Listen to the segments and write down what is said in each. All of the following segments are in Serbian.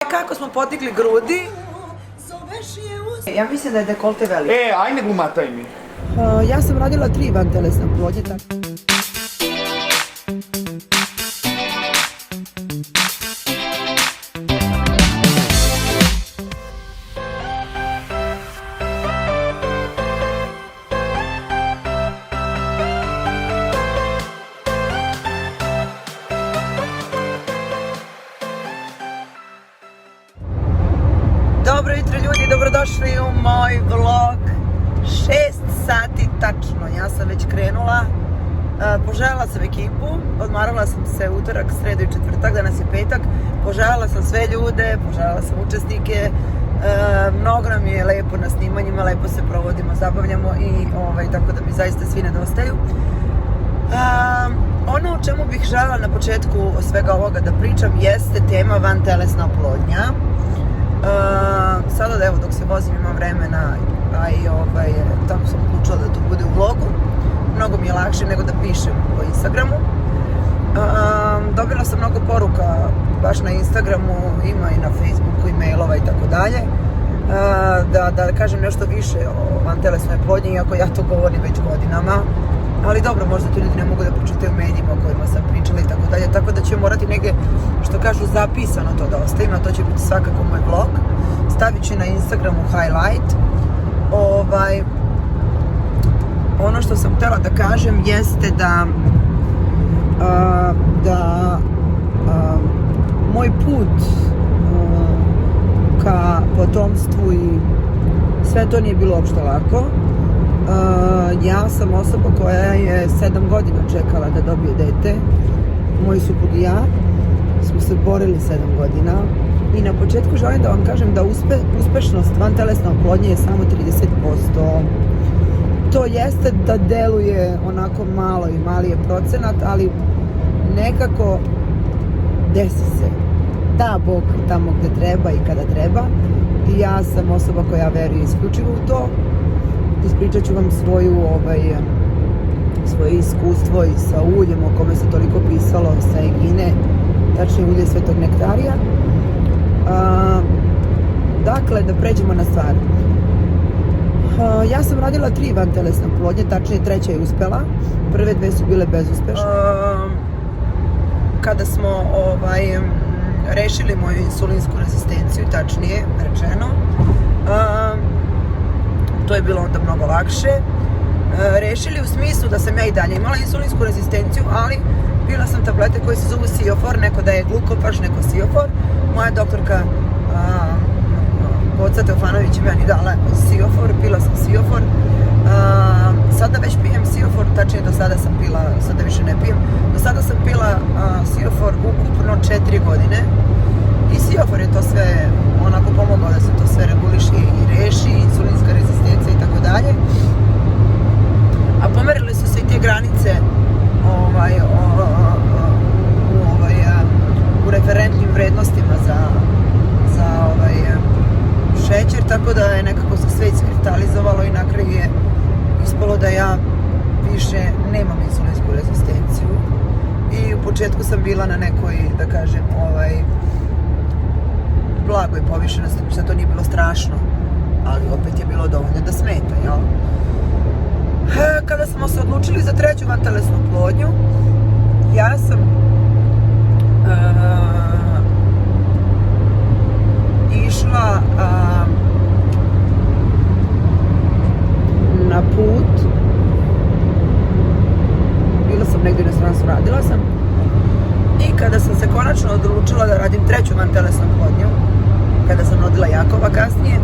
Kako smo podigli grudi? Ja mislim da je dekolte veliko. Ajde glumataj mi. Ja sam radila 3 vantelesne oplodnje. Dobro jutro ljudi, dobrodošli u moj vlog. 6 sati tačno, ja sam već krenula. Poželjela sam ekipu, odmarala sam se utorak, sredu i četvrtak, danas je petak. Poželjela sam sve ljude, poželjela sam učesnike. Mnogo nam je lepo na snimanjima, lepo se provodimo, zabavljamo i tako da mi zaista svi nedostaju. Ono o čemu bih željela na početku svega ovoga da pričam jeste tema vantelesna oplodnja. Sada da evo dok se vozim imam vremena, a i tako sam odlučila da to bude u vlogu. Mnogo mi je lakše nego da pišem po Instagramu. Dobila sam mnogo poruka baš na Instagramu, ima i na Facebooku i mailova i tako dalje, da kažem nešto više o vantelesnoj oplodnji, iako ja to govorim već godinama. Ali dobro, možda to ljudi ne mogu da pročitaju u medijima o kojima sam pričala i tako dalje, tako da ću morati negdje, što kažu, zapisano to da ostavim, a to će biti svakako moj vlog. Stavit ću na Instagramu highlight. Ono što sam htjela da kažem jeste da moj put ka potomstvu i sve to nije bilo uopšte lako. Ja sam osoba koja je 7 godina čekala da dobije dete. Moj suprug i ja smo se borili 7 godina. I na početku želim da vam kažem da uspešnost vantelesne oplodnje je samo 30%. To jeste da deluje onako malo i mali je procenat, ali nekako desi se. Da Bog tamo gde treba i kada treba. I ja sam osoba koja veruje isključivo u to. Ispričat ću vam svoje iskustvo i sa uljem o kome se toliko pisalo, sa Egine, tačnije ulje Svetog Nektarija. Dakle, da pređemo na stvar. Ja sam radila 3 vantelesne oplodnje, tačnije 3. je uspela, prve 2 su bile bezuspešne. Kada smo rešili moju insulinsku rezistenciju, tačnije rečeno, to je bilo onda mnogo lakše. Rešili u smislu da sam ja i dalje imala insulinsku rezistenciju, ali pila sam tablete koje se zovu Siofor, neko da je glukopaž, neko Siofor. Moja doktorka Boca Teofanović je meni dala Siofor, pila sam Siofor. Sada već pijem Siofor, tačnije do sada sam pila, sada više ne pijem. Do sada sam pila Siofor ukupno 4 godine. I Siofor je to sve onako pomogao da se to sve reguliše i reši, insulinska rezistencija i tako dalje. A pomerile su se i te granice u referentnim vrednostima za šećer, tako da je nekako se sve iskristalizovalo i na kraju je ispalo da ja više nemam insulinsku rezistenciju. I u početku sam bila na nekoj, da kažem, blagoj povišenosti, što to nije bilo strašno, ali opet je bilo dovoljno da smeta, jel? Kada smo se odlučili za 3. vantelesnu oplodnju, ja sam išla na put. Bila sam negdje na stranstvu, radila sam. I kada sam se konačno odlučila da radim 3. vantelesnu oplodnju, kada sam rodila Jakova kasnije,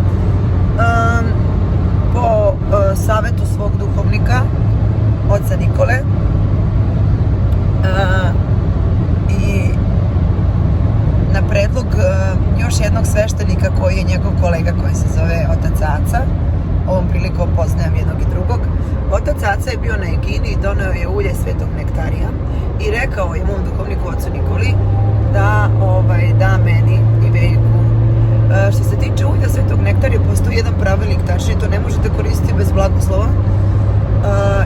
po savjetu svog duhovnika, oca Nikole, i na predlog još jednog sveštenika koji je njegov kolega koji se zove otac Aca, ovom prilikom poznajem jednog i drugog. Otac Aca je bio na Egini i doneo je ulje Svetog Nektarija i rekao je mom duhovniku ocu Nikoli da meni i Veljku. Što se tiče ulja Svetog Nektarija, postoji jedan pravilnik, tačnije to ne možete koristiti bez blagoslova.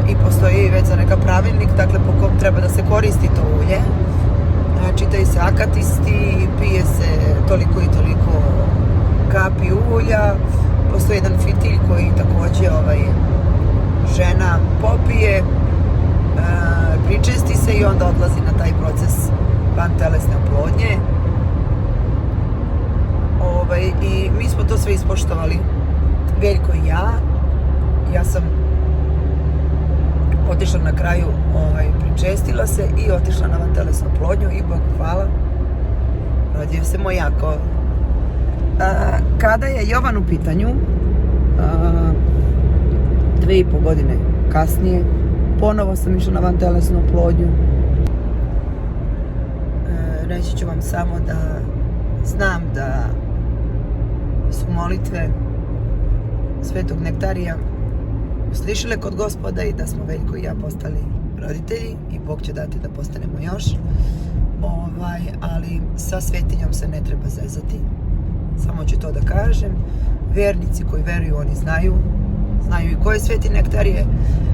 I postoji već za neka pravilnik, dakle po kom treba da se koristi to ulje. čitaju se akatisti, pije se toliko i toliko kapi ulja, postoji jedan fitilj koji takođe žena popije, pričesti se i onda odlazi na taj proces vantelesne oplodnje. I mi smo to sve ispoštovali, Veljko i ja sam otišla na kraju, pričestila se i otišla na vantelesnu oplodnju i Bogu hvala, rodio se mojako. Kada je Jovan u pitanju, 2,5 godine kasnije, ponovo sam išla na vantelesnu oplodnju. Reći ću vam samo da znam da su molitve Svetog Nektarija uslišile kod Gospoda i da smo Veljko i ja postali roditelji i Bog će dati da postanemo još. Ali sa svetinjom se ne treba zezati. Samo ću to da kažem. Vernici koji veruju, oni znaju i ko je Sveti Nektarije.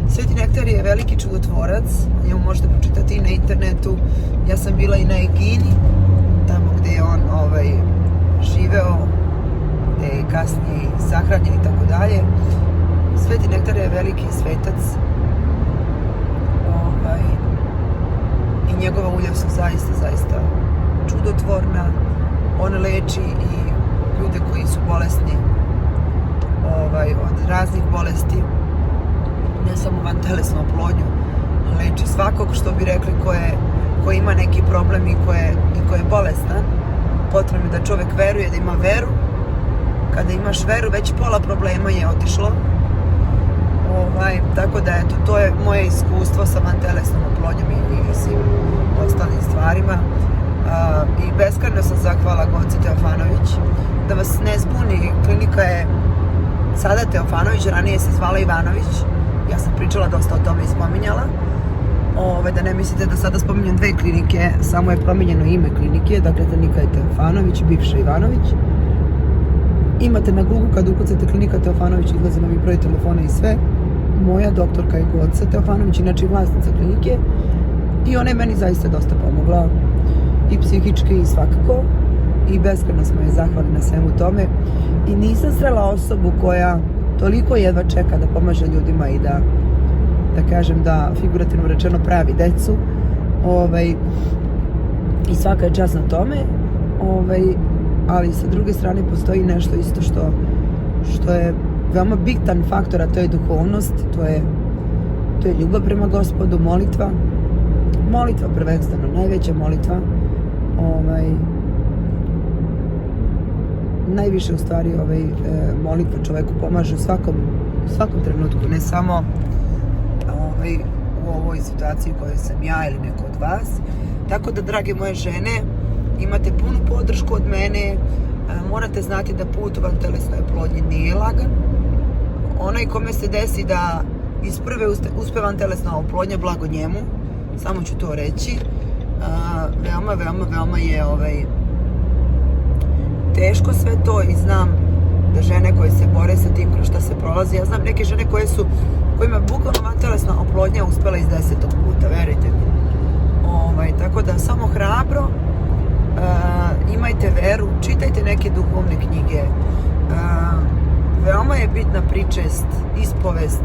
Sveti Nektarije je veliki čudotvorac, njemu možete pročitati i na internetu. Ja sam bila i na Egini, tamo gde je on živeo, gde je kasnije sahranjen i tako dalje. Sveti Nektarije je veliki svetac i njegova ulja su zaista čudotvorna. On leči i ljude koji su bolesni od raznih bolesti, ne samo vantelesnu oplodnju, leči svakog, što bi rekli, ko ima neki problem i ko je bolestan. Potrebno je da čovek veruje, da ima veru. Kada imaš veru, već pola problema je otišlo. Tako da, eto, to je moje iskustvo sa vantelesnom oplodnjom i svim ostalim stvarima. I beskrajno sam zahvala Goci Teofanović. Da vas ne zbuni, klinika je sada Teofanović, ranije se zvala Ivanović. Ja sam pričala dosta o tome i spominjala. Da ne mislite da sada spominjem dve klinike, samo je promijenjeno ime klinike, dakle klinika je Teofanović, bivša Ivanović. Imate na Google, kad ukucate klinika Teofanović, izlazi novi broj telefona i sve. Moja doktorka je Goca Teofanović, inače vlasnica klinike, i ona je meni zaista dosta pomogla, i psihički i svakako, i beskrajno smo je zahvali na svemu tome. I nisam srela osobu koja toliko jedva čeka da pomaže ljudima i da kažem da, figurativno rečeno, pravi decu, i svaka je čast na tome, ali sa druge strane postoji nešto isto što je veoma bitan faktor, a to je duhovnost, to je ljubav prema Gospodu, molitva prvenstveno, najveća molitva, najviše u stvari molitva čoveku pomaže u svakom trenutku, ne samo u ovoj situaciji u kojoj sam ja ili neko od vas. Tako da, drage moje žene, imate punu podršku od mene. Morate znati da put u vantelesnoj oplodnji nije lagan. Onaj kome se desi da iz prve uspe vantelesna oplodnja, blago njemu, samo ću to reći. Veoma je teško sve to i znam da žene koje se bore sa tim kroz šta se prolazi. Ja znam neke žene kojima je bukvalno vantelesna oplodnja uspela iz 10. puta, verujte mi. Tako da, samo hrabro, imajte veru, čitajte neke duhovne knjige. Veoma je bitna pričest, ispovest.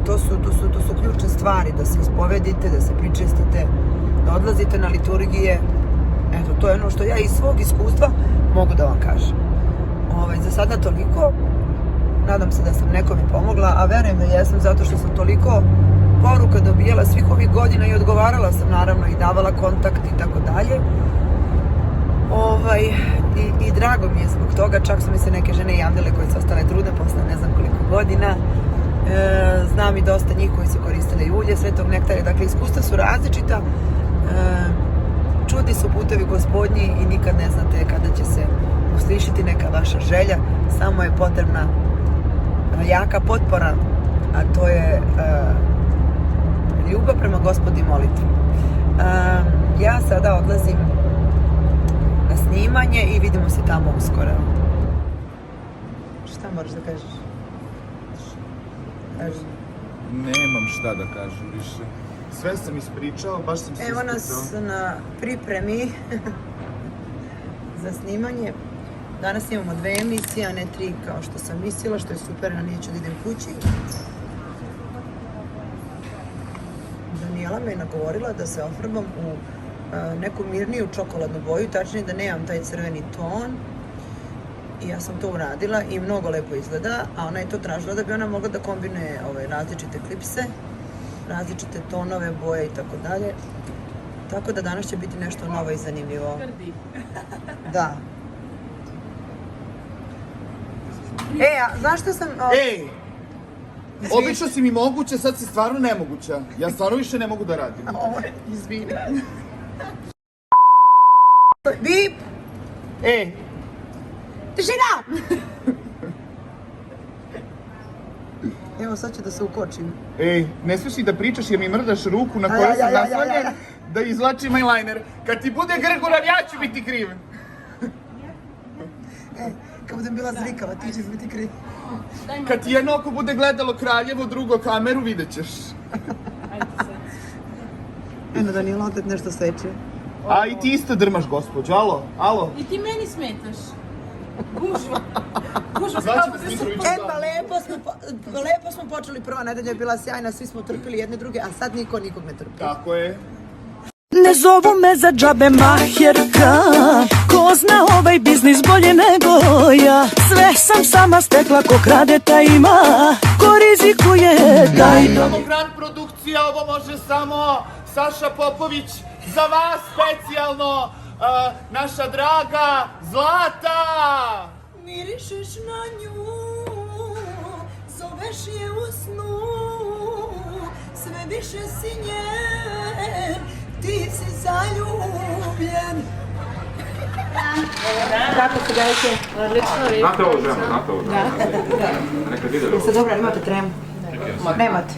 To su ključne stvari, da se ispovedite, da se pričestite, da odlazite na liturgije. Eto, to je ono što ja iz svog iskustva mogu da vam kažem. Za sada toliko. Nadam se da sam nekome pomogla, a verujem da jesam, zato što sam toliko poruka dobijala svih ovih godina i odgovarala sam, naravno, i davala kontakt i tako dalje. I drago mi je zbog toga, čak su mi se neke žene javljale koje su ostale trudne posle ne znam koliko godina. Znam i dosta njih koji su koristile i ulje Svetog Nektarija, dakle iskustva su različita. Čudni su putevi Gospodnji i nikad ne znate kada će se uslišiti neka vaša želja, samo je potrebna jaka potpora, a to je ljubav prema Gospodu i molitva. Ja sada odlazim na snimanje i vidimo se tamo uskoro. Šta moraš da kažeš? Kaži. Nemam šta da kažem više. Sve sam ispričao, baš sam se Evo nas na pripremi za snimanje. Danas imamo 2 emisije, a ne 3 kao što sam mislila, što je super, a neću da idem kući. Daniela me je nagovorila da se ofarbam u neku mirniju čokoladnu boju, tačnije da nemam taj crveni ton. I ja sam to uradila i mnogo lepo izgleda, a ona je to tražila da bi ona mogla da kombinuje različite klipse, različite tonove, boje i tako dalje. Tako da danas će biti nešto novo i zanimljivo. Da. A znaš što sam... Ej! Obično si mi moguća, sad si stvarno nemoguća. Ja stvarno više ne mogu da radim. Izvini. Bip! Ej! Tišina! Evo sad ću da se ukočim. Ej, ne smiješ i da pričaš jer mi mrdaš ruku na kojoj sam naslonjen da izvlačim eyeliner. Kad ti bude grguran, ja ću biti kriv. Kad budem bila zrikava, ti ćeš biti kriv. Kad ti jedno oko bude gledalo Kraljevo, drugo kameru, vidjet ćeš. Eno, Danijela opet nešto seče. A i ti isto drmaš, gospođo, alo? I ti meni smetaš. Gužva. Znači da si Mitrović Pa lepo smo počeli, prva nedelja je bila sjajna, svi smo trpili jedne druge, a sad niko nikog ne trpi. Tako je. Ne zovu me za džabe maherka, ko zna ovaj biznis bolje nego ja. Sve sam sama stekla, ko krade ta ima, ko rizikuje daj da... Samo Grand produkcija, ovo može samo Saša Popović, za vas specijalno, naša draga Zlata! Mirišeš na nju, zoveš je u snu, sve više si njen, ti si zaljubljen. Kako se dajete? Znate ovo ženu, znate ovo ženu. Nekad vidjeli ovo. Jeste dobro, imate tremu? Nemate?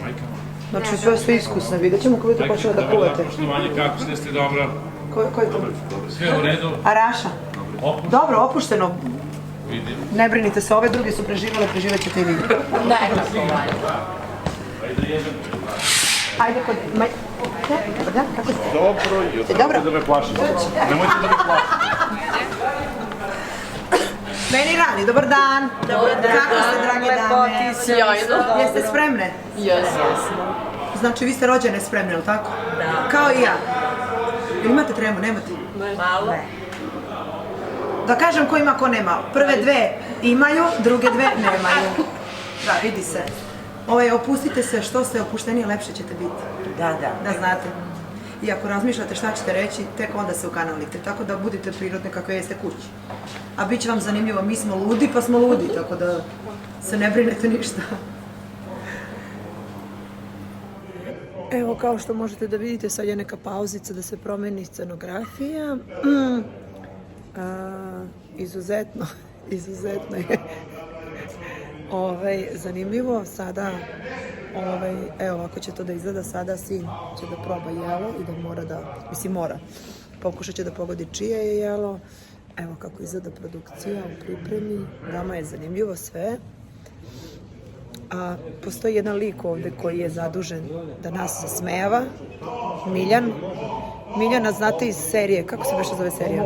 Znači sve iskusno, vidjet ćemo kako budete počeli da kuvate. Poštovanje, kako ste dobro? Ko je to? Sve u redu. Araša? Dobro, opušteno. Vidim. Ne brinite se, ove druge su preživjele, preživjet ćete i vi. Ajde kod... Da, kako ste? Dobro, jutro. Dobro. Da me plašite. Nemojte da me plašite. Meni rani, dobar dan. Dobar dan. Kako ste, drage dame? Sjajno. Jeste spremne? Jesmo. Znači, vi ste rođene spremne, ili tako? Da. Kao i ja. Ili imate tremu, nemate? Malo. Ne. Da kažem ko ima, ko nema. Prve 2 imaju, druge 2 nemaju. Da, vidi se. Opustite se, što ste opuštenije, lepše ćete biti. Da znate. I ako razmišljate šta ćete reći, tek onda se ukanalite. Tako da budite prirodne kakve jeste kući. A bit će vam zanimljivo, mi smo ludi pa smo ludi, tako da se ne brinete ništa. Evo, kao što možete da vidite, sad je neka pauzica da se promeni scenografija. Izuzetno je zanimljivo. Sada, evo, ako će to da izgleda, sada sin će da proba jelo i da mora, pokušat će da pogodi čije je jelo. Evo kako izgleda produkcija u pripremi, nama je zanimljivo sve. A postoji jedan lik ovde koji je zadužen da nas zasmejava, Miljan. Miljana znate iz serije, kako se beše zove serija?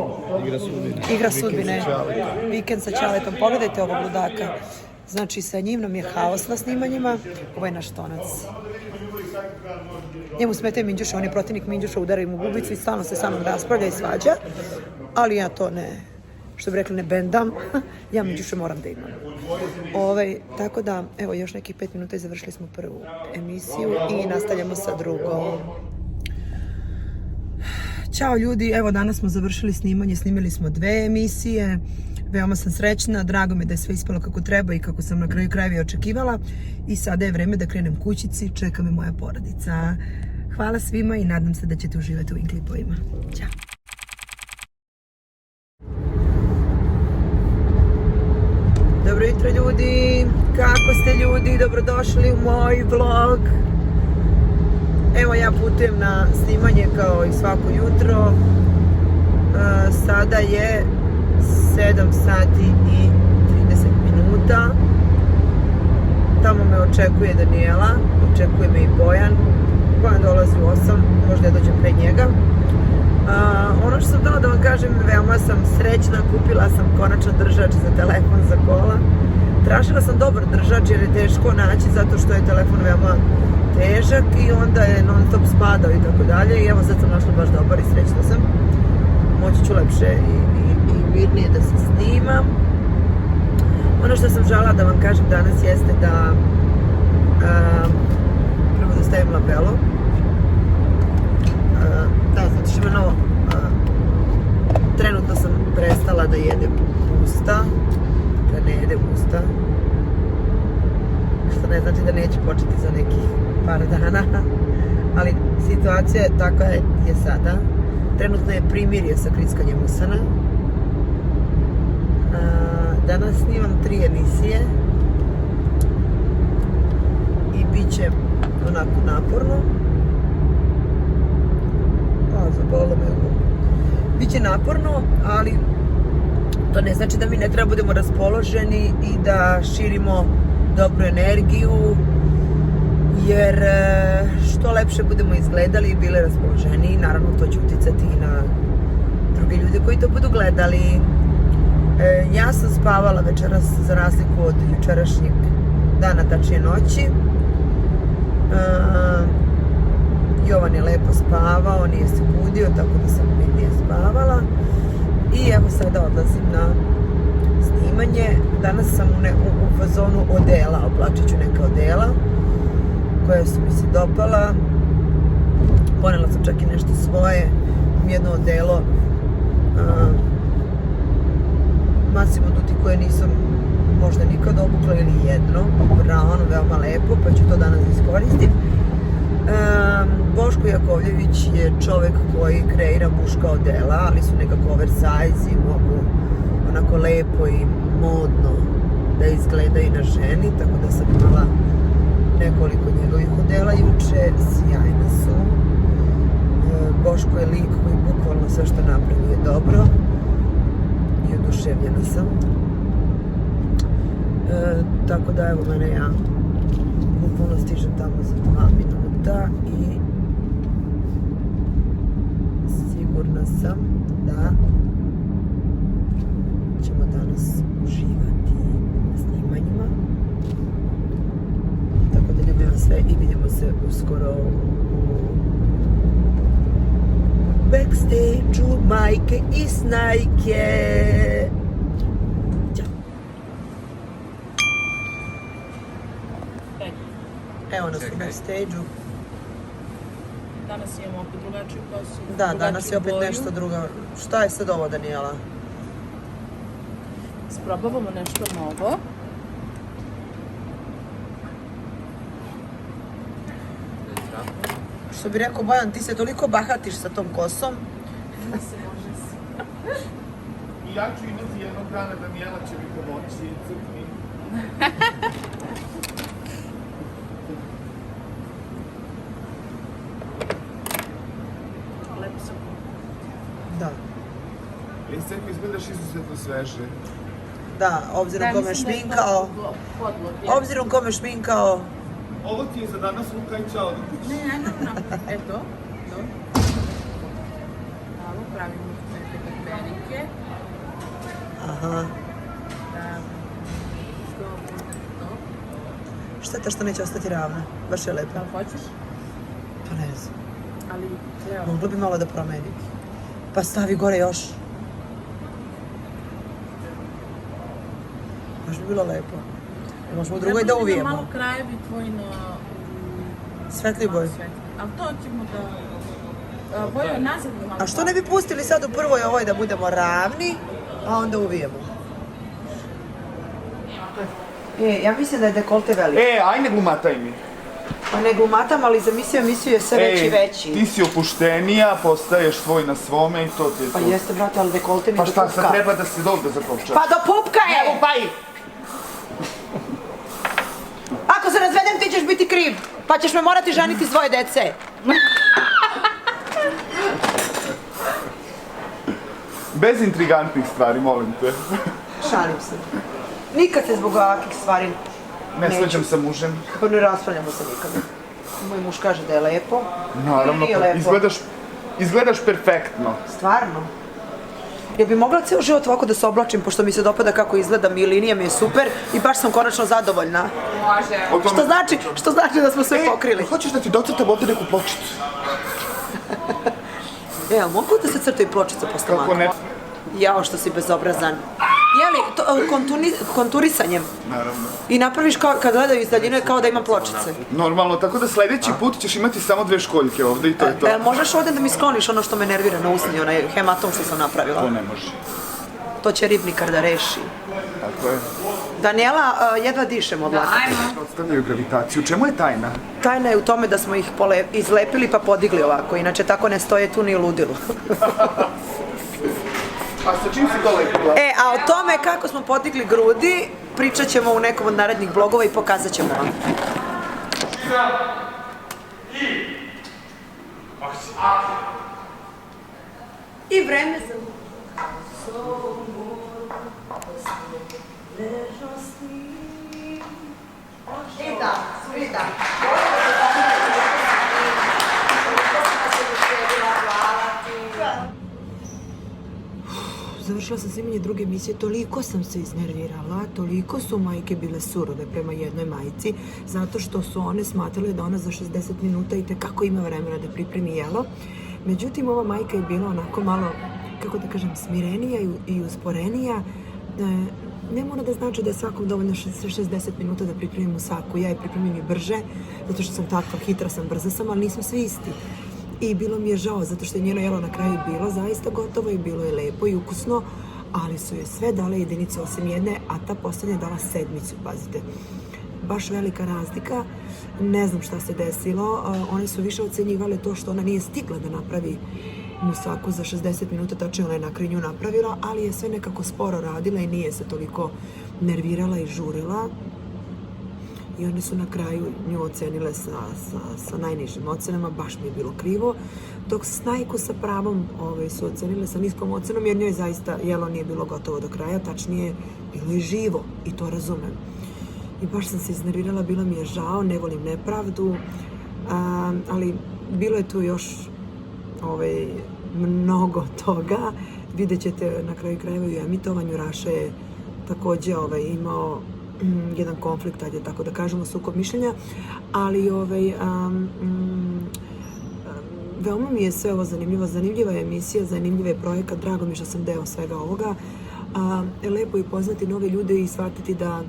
Igra sudbine. Vikend sa Ćaletom. Pogledajte ovog ludaka. Znači, sa njim nam je haos na snimanjima. Ovo je naš tonac. Njemu smetaju Minđuša, on je protivnik Minđuša, udara im u bubicu i stalno se sa mnom raspravlja i svađa. Ali ja to ne, što bi rekli, ne bendam. Ja Minđuša moram da imam. Tako da, evo, još nekih 5 minuta i završili smo prvu emisiju i nastavljamo sa drugom. Ćao ljudi, evo danas smo završili snimanje, snimili smo 2 emisije. Veoma sam srećna, drago mi da je sve ispalo kako treba i kako sam na kraju krajeva očekivala. I sada je vreme da krenem kućici, čeka me moja porodica. Hvala svima i nadam se da ćete uživati u ovim klipovima. Ćao! Dobro jutro ljudi, kako ste ljudi, dobrodošli u moj vlog. Evo ja putujem na snimanje kao i svako jutro. Sada je 7 sati i 30 minuta. Tamo me očekuje Daniela, očekuje me i Bojan. Bojan dolazi u 8, možda ja dođem pre njega. Ono što sam htjela da vam kažem, veoma sam srećna, kupila sam konačno držač za telefon za kola. Tražila sam dobar držač jer je teško naći zato što je telefon veoma težak i onda je non stop spadao i tako dalje. I evo sad sam našla baš dobar i srećna sam. Moći ću lepše i mirnije da se snimam. Ono što sam žela da vam kažem danas jeste da prvo da stavim labelo. Da, zato što ima novo. Trenutno sam prestala da jedem usta. Da ne jedem usta. Što ne znači da neću početi za nekih par dana. Ali situacija je takva je sada. Trenutno je primirje sa krickanjem usana. Danas snimam 3 emisije. I bit će onako naporno. Zabolilo me ovo. Biće naporno, ali to ne znači da mi ne treba budemo raspoloženi i da širimo dobru energiju, jer što lepše budemo izgledali i bili raspoloženiji, naravno to će uticati i na druge ljude koji to budu gledali. Ja sam spavala večeras za razliku od jučerašnjeg dana, tačnije noći. Jovan je lepo spavao, nije se budio, tako da sam nije spavala. I evo sada odlazim na snimanje. Danas sam u fazonu odela, oblačit ću neka odela koja su mi se dopala. Ponela sam čak i nešto svoje, jedno odelo Massimo Dutti koje nisam možda nikad obukla ili jedno, brano, veoma lepo, pa ću to danas iskoristiti. Boško Jakovljević je čovek koji kreira muška odela, ali su nekako oversize i mogu onako lepo i modno da izgleda i na ženi, tako da sam imala nekoliko njegovih odela juče, sjajna su. Boško je lik koji bukvalno sve što napravi je dobro i oduševljena sam. Tako da evo mene ja bukvalno stižem tamo za 2 minuta i sigurna sam da ćemo danas uživati na snimanjima. Tako da ljubim vas sve i vidimo se uskoro u backstage-u Majke i Snajke. Evo nas u backstage-u. Danas imamo opet drugačiju kosu. Da, danas je opet nešto drugo. Šta je sad ovo, Danijela? Sprobavamo nešto novo. Što bi rekao Bojan, ti se toliko bahatiš sa tom kosom. I ja ću imati jednog dana, Danijela će mi pomoći i crkni. Lepo sam. Da. I sad mi izgledaš izuzetno sveže. Da, obzirom kome šminkao. Obzirom kome šminkao. Ovo ti je za danas Luka i čao. Ne, ajmo. Eto. Malo pravimo neke pepenike. Aha. To. Šteta što neće ostati ravna. Baš je lepo. Da li hoćeš? Pa ne znam. Ali, evo. Moglo bi malo da promeni. Pa stavi gore još. Baš bi bilo lepo. Možemo u drugoj da uvijemo. Malo krajevi tvoji na... Svetli boj. Ali to ćemo da... Boju je nazad malo. A što ne bi pustili sad u prvoj ovoj da budemo ravni, a onda uvijemo? Ja mislim da je dekolte veliko. Aj ne glumataj mi. Pa ne glumatam, ali za emisiju je sve veći i veći. Ti si opuštenija, postaješ svoj na svome i to ti je to. Pa jeste, brate, ali dekolte mi Pa do šta, pupka. sad treba da se dobro zakopčaš. Pa do pupka je! Evo, pa i! Ako se razvedem, ti ćeš biti kriv. Pa ćeš me morati ženiti s 2 dece. Bez intrigantnih stvari, molim te. Šalim se. Nikad se zbog ovakvih stvari Ne neću. svađam sa mužem. Pa ne raspravljamo se nikada. Moj muž kaže da je lepo. Naravno, Nije lepo. izgledaš perfektno. Stvarno? Ja bi mogla ceo život ovako da se oblačim, pošto mi se dopada kako izgledam i linija mi je super i baš sam konačno zadovoljna. Može. Što znači da smo sve pokrili. Hoćeš da ti docrtam ovdje neku pločicu? Ali mogu da se crtaju pločice posle Kako ne? Jao, što si bezobrazan. Jeli, konturisanjem. Naravno. I napraviš kad gledaju iz daljine kao da imam pločice. Normalno, tako da sledeći put ćeš imati samo 2 školjke ovdje i to je to. Možeš ovdje da mi skloniš ono što me nervira na usni, onaj hematom što sam napravila. To ne može. To će ribnikar da reši. Tako je. Daniela, jedva dišem od laka. Odstavljaju gravitaciju. Čemu je tajna? Tajna je u tome da smo ih izlepili pa podigli ovako, inače tako ne stoje tu ni u ludilu. A sa čim si to lepila? A o tome kako smo podigli grudi pričat ćemo u nekom od narednih blogova i pokazat ćemo vam. I vreme za... Završila sam snimanje druge emisije, toliko sam se iznervirala, toliko su majke bile surove prema jednoj majci, zato što su one smatrale da ona za 60 minuta i tekako ima vremena da pripremi jelo. Međutim, ova majka je bila onako malo, kako da kažem, smirenija i usporenija. Ne mora da znači da je svakom dovoljno 60 minuta da pripremim musaku. Ja je pripremim i brže, zato što sam takva, hitra sam, brza sam, ali nismo svi isti. I bilo mi je žao, zato što je njeno jelo na kraju bilo zaista gotovo i bilo je lepo i ukusno, ali su je sve dale jedinice osim jedne, a ta posljednja je dala 7, pazite. Baš velika razlika, ne znam šta se desilo, one su više ocenjivale to što ona nije stigla da napravi musaku za 60 minuta, tačnije ona je na kraju nju napravila, ali je sve nekako sporo radila i nije se toliko nervirala i žurila. I one su na kraju nju ocenile sa najnižim ocenama, baš mi je bilo krivo. Dok Snajku sa pravom su ocenile sa niskom ocenom, jer njoj zaista jelo nije bilo gotovo do kraja, tačnije bilo je živo i to razumem. I baš sam se iznervirala, bilo mi je žao, ne volim nepravdu, ali bilo je tu još mnogo toga. Vidjet ćete na kraju krajeva i u emitovanju. Raša je također imao jedan konflikt, ajde tako da kažemo, sukob mišljenja, ali veoma mi je sve ovo zanimljivo. Zanimljiva je emisija, zanimljiv je projekat, drago mi što sam deo svega ovoga. Lepo je upoznati nove ljude i shvatiti da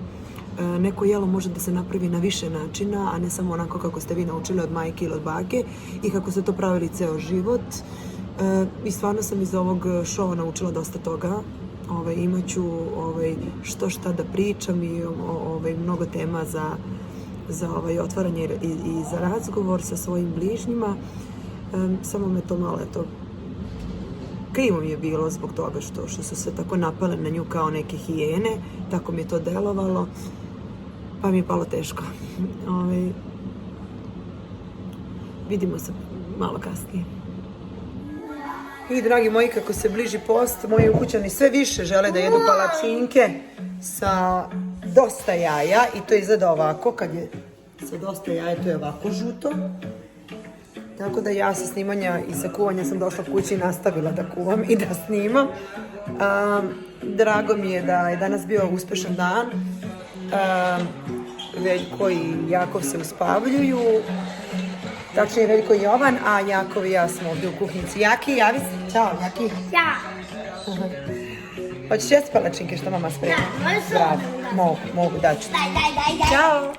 neko jelo može da se napravi na više načina, a ne samo onako kako ste vi naučili od majke ili od bake i kako ste to pravili ceo život. I stvarno sam iz ovog šova naučila dosta toga. Imaću što šta da pričam i mnogo tema za otvaranje i za razgovor sa svojim bližnjima. Samo me to malo, krivo mi je bilo zbog toga što su se tako napale na nju kao neke hijene, tako mi je to delovalo, pa mi je palo teško. Vidimo se malo kasnije. I dragi moji, kako se bliži post, moji ukućani sve više žele da jedu palačinke sa dosta jaja i to izgleda ovako, kad je sa dosta jaja to je ovako žuto. Tako da ja sa snimanja i sa kuvanja sam došla kući i nastavila da kuvam i da snimam. Drago mi je da je danas bio uspešan dan. Veljko i Jakov se uspavljuju. Tačnije Veljko i Jovan, a Jakov i ja smo ovdje u kuhnici. Jaki, javi se. Ćao, Jaki. Ja. Hoćeš jesti palačinke što mama sprema? Da, možeš. Bravo, mogu, daću. Daj. Ćao.